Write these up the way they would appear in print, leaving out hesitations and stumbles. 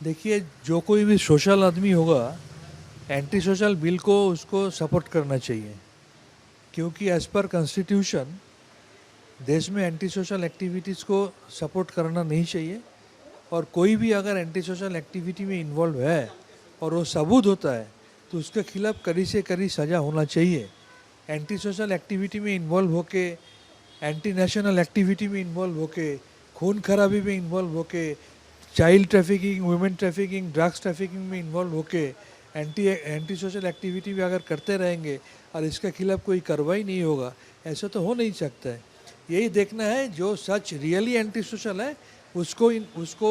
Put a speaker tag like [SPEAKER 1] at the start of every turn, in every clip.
[SPEAKER 1] देखिए, जो कोई भी सोशल आदमी होगा, एंटी सोशल बिल को उसको सपोर्ट करना चाहिए, क्योंकि एज पर कॉन्स्टिट्यूशन देश में एंटी सोशल एक्टिविटीज़ को सपोर्ट करना नहीं चाहिए। और कोई भी अगर एंटी सोशल एक्टिविटी में इन्वॉल्व है और वो सबूत होता है तो उसके खिलाफ कड़ी से कड़ी सज़ा होना चाहिए। एंटी सोशल एक्टिविटी में इन्वॉल्व होके, एंटी नेशनल एक्टिविटी में इन्वॉल्व होके, खून खराबी में इन्वॉल्व होके, child trafficking, women trafficking, drugs trafficking में इन्वॉल्व होके एंटी एंटी सोशल एक्टिविटी भी अगर करते रहेंगे और इसके खिलाफ कोई कार्रवाई नहीं होगा, ऐसा तो हो नहीं सकता है। यही देखना है जो सच रियली एंटी सोशल है उसको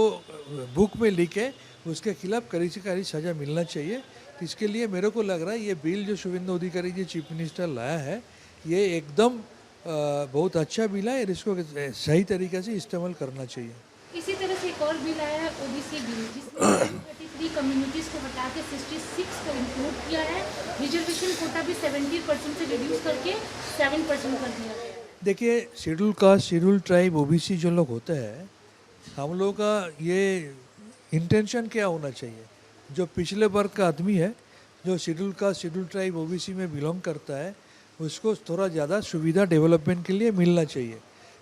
[SPEAKER 1] बुक में लिखे, उसके खिलाफ कड़ी से कड़ी सज़ा मिलना चाहिए। तो इसके लिए मेरे को लग रहा है ये बिल जो शुभेंदु अधिकारी जी चीफ मिनिस्टर लाया है, ये एकदम बहुत अच्छा बिल है और इसको सही तरीके से इस्तेमाल करना चाहिए।
[SPEAKER 2] इसी तरह से एक और बिल आया है, ओबीसी बिल, जिसमें 33 कम्युनिटीज़ को हटा के 66 को इंक्लूड किया है। रिजर्वेशन कोटा भी 70% से रिड्यूस करके 7% कर दिया गया है।
[SPEAKER 1] देखिए, schedule caste, schedule tribe, OBC जो लोग होते हैं, हम लोगों का ये इंटेंशन क्या होना चाहिए, जो पिछले वर्ग का आदमी है, जो schedule caste, schedule tribe, OBC में बिलोंग करता है, उसको थोड़ा ज़्यादा सुविधा डेवलपमेंट के लिए मिलना चाहिए।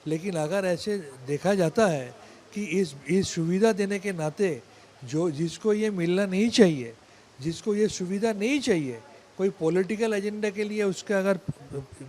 [SPEAKER 1] लेकिन अगर ऐसे देखा जाता है कि इस सुविधा देने के नाते जो जिसको ये मिलना नहीं चाहिए, जिसको ये सुविधा नहीं चाहिए, कोई पॉलिटिकल एजेंडा के लिए उसका अगर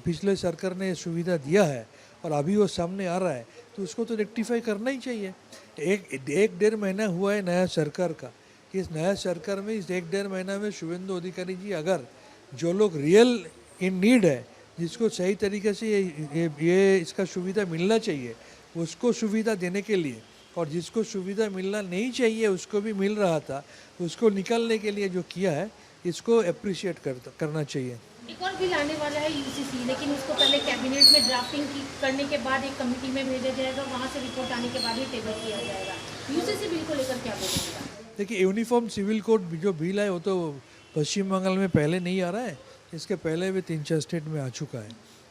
[SPEAKER 1] पिछले सरकार ने सुविधा दिया है और अभी वो सामने आ रहा है, तो उसको तो रेक्टिफाई करना ही चाहिए। एक डेढ़ महीना हुआ है नया सरकार का, कि इस नया सरकार में इस एक डेढ़ महीना में शुभेंदु अधिकारी जी अगर जो लोग रियल इन नीड है, जिसको सही तरीके से ये इसका सुविधा मिलना चाहिए, उसको सुविधा देने के लिए, और जिसको सुविधा मिलना नहीं चाहिए उसको भी मिल रहा था, उसको निकालने के लिए जो किया है, इसको अप्रिशिएट करना चाहिए।
[SPEAKER 2] एक और बिल आने वाला है यूसीसी, लेकिन उसको पहले कैबिनेट में ड्राफ्टिंग करने के बाद एक कमेटी में भेजा जाएगा, वहाँ से रिपोर्ट आने के बाद ही टेबल किया जाएगा। यूसीसी बिल को लेकर क्या बोलेंगे?
[SPEAKER 1] देखिए, यूनिफॉर्म सिविल कोड जो बिल है वो तो पश्चिम बंगाल में पहले नहीं आ रहा है, इसके पहले भी 3-4 स्टेट में आ चुका है,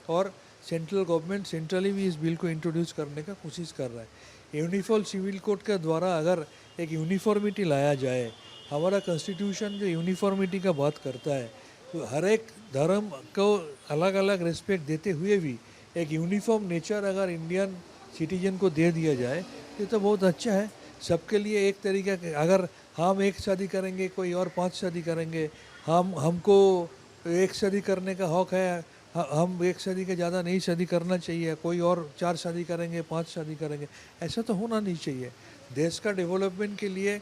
[SPEAKER 1] और सेंट्रल गवर्नमेंट सेंट्रली भी इस बिल को इंट्रोड्यूस करने का कोशिश कर रहा है। यूनिफॉर्म सिविल कोड के द्वारा अगर एक यूनिफॉर्मिटी लाया जाए, हमारा कॉन्स्टिट्यूशन जो यूनिफॉर्मिटी का बात करता है, तो हर एक धर्म को अलग अलग रिस्पेक्ट देते हुए भी एक यूनिफॉर्म नेचर अगर इंडियन सिटीजन को दे दिया जाए, ये तो बहुत अच्छा है। सबके लिए एक तरीका, अगर हम एक शादी करेंगे, कोई और 5 शादी करेंगे, हमको एक शादी करने का हक है, हम एक शादी के ज़्यादा नहीं शादी करना चाहिए, कोई और 4 शादी करेंगे, 5 शादी करेंगे, ऐसा तो होना नहीं चाहिए। देश का डेवलपमेंट के लिए,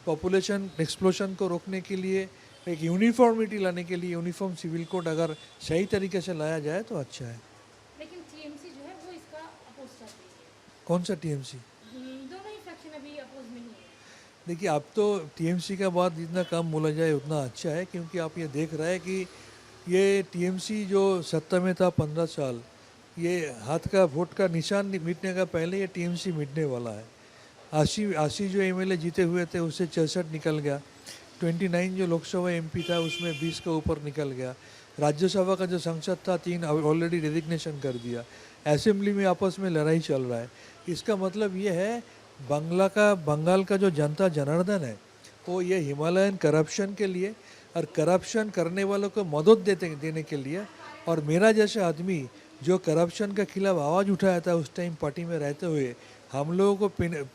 [SPEAKER 1] पॉपुलेशन एक्सप्लोशन को रोकने के लिए, एक यूनिफॉर्मिटी लाने के लिए यूनिफॉर्म सिविल कोड अगर सही तरीके से लाया जाए तो अच्छा है।
[SPEAKER 2] लेकिन टीएमसी जो है वो इसका अपोज कर रही है।
[SPEAKER 1] कौन सा टीएमसी?
[SPEAKER 2] दोनों ही फ्रैक्शन अभी अपोज में ही है।
[SPEAKER 1] देखिए, अब तो टीएमसी का बात जितना कम बोला जाए उतना अच्छा है, क्योंकि आप ये देख रहे हैं कि ये टीएमसी जो सत्ता में था 15 साल, ये हाथ का वोट का निशान मिटने का पहले ये टीएमसी मिटने वाला है। 80 जो एमएलए जीते हुए थे उससे 66 निकल गया, 29 जो लोकसभा एमपी था उसमें 20 के ऊपर निकल गया, राज्यसभा का जो सांसद था 3 ऑलरेडी रेजिग्नेशन कर दिया, असेंबली में आपस में लड़ाई चल रहा है। इसका मतलब ये है, बंगाल का जो जनता जनार्दन है वो ये हिमालयन करप्शन के लिए और करप्शन करने वालों को मदद देने के लिए, और मेरा जैसा आदमी जो करप्शन के खिलाफ आवाज़ उठाया था उस टाइम पार्टी में रहते हुए, हम लोगों को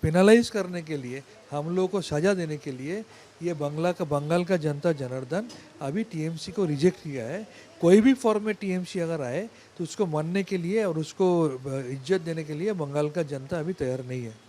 [SPEAKER 1] पेनलाइज करने के लिए, हम लोगों को सज़ा देने के लिए ये बंगाल का जनता जनार्दन अभी टीएमसी को रिजेक्ट किया है। कोई भी फॉर्म में टीएमसी अगर आए तो उसको मानने के लिए और उसको इज्जत देने के लिए बंगाल का जनता अभी तैयार नहीं है।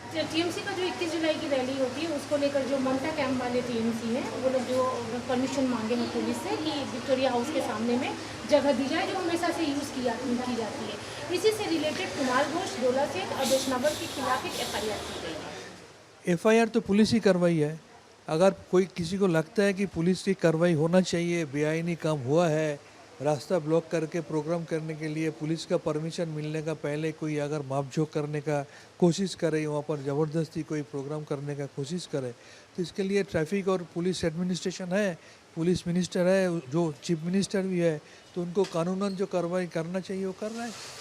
[SPEAKER 2] टीएमसी का जो 21 जुलाई की रैली होती है उसको लेकर जो ममता कैंप वाले टीएमसी हैं, वो लोग जो परमिशन मांगे हैं पुलिस से कि विक्टोरिया हाउस के सामने में जगह दी जाए, जो हमेशा से यूज़ की जाती है। इसी से रिलेटेड कुणाल घोष, डोला सेठ और वैष्णव के खिलाफ एक एफआईआर की गई है।
[SPEAKER 1] एफआईआर तो पुलिस ही कार्रवाई है। अगर कोई किसी को लगता है कि पुलिस की कार्रवाई होना चाहिए, बेआईनी काम हुआ है, रास्ता ब्लॉक करके प्रोग्राम करने के लिए पुलिस का परमिशन मिलने का पहले कोई अगर मापझोंक करने का कोशिश करे, वहाँ पर ज़बरदस्ती कोई प्रोग्राम करने का कोशिश करे, तो इसके लिए ट्रैफिक और पुलिस एडमिनिस्ट्रेशन है, पुलिस मिनिस्टर है, जो चीफ मिनिस्टर भी है, तो उनको कानूनन जो कार्रवाई करना चाहिए वो कर रहा है।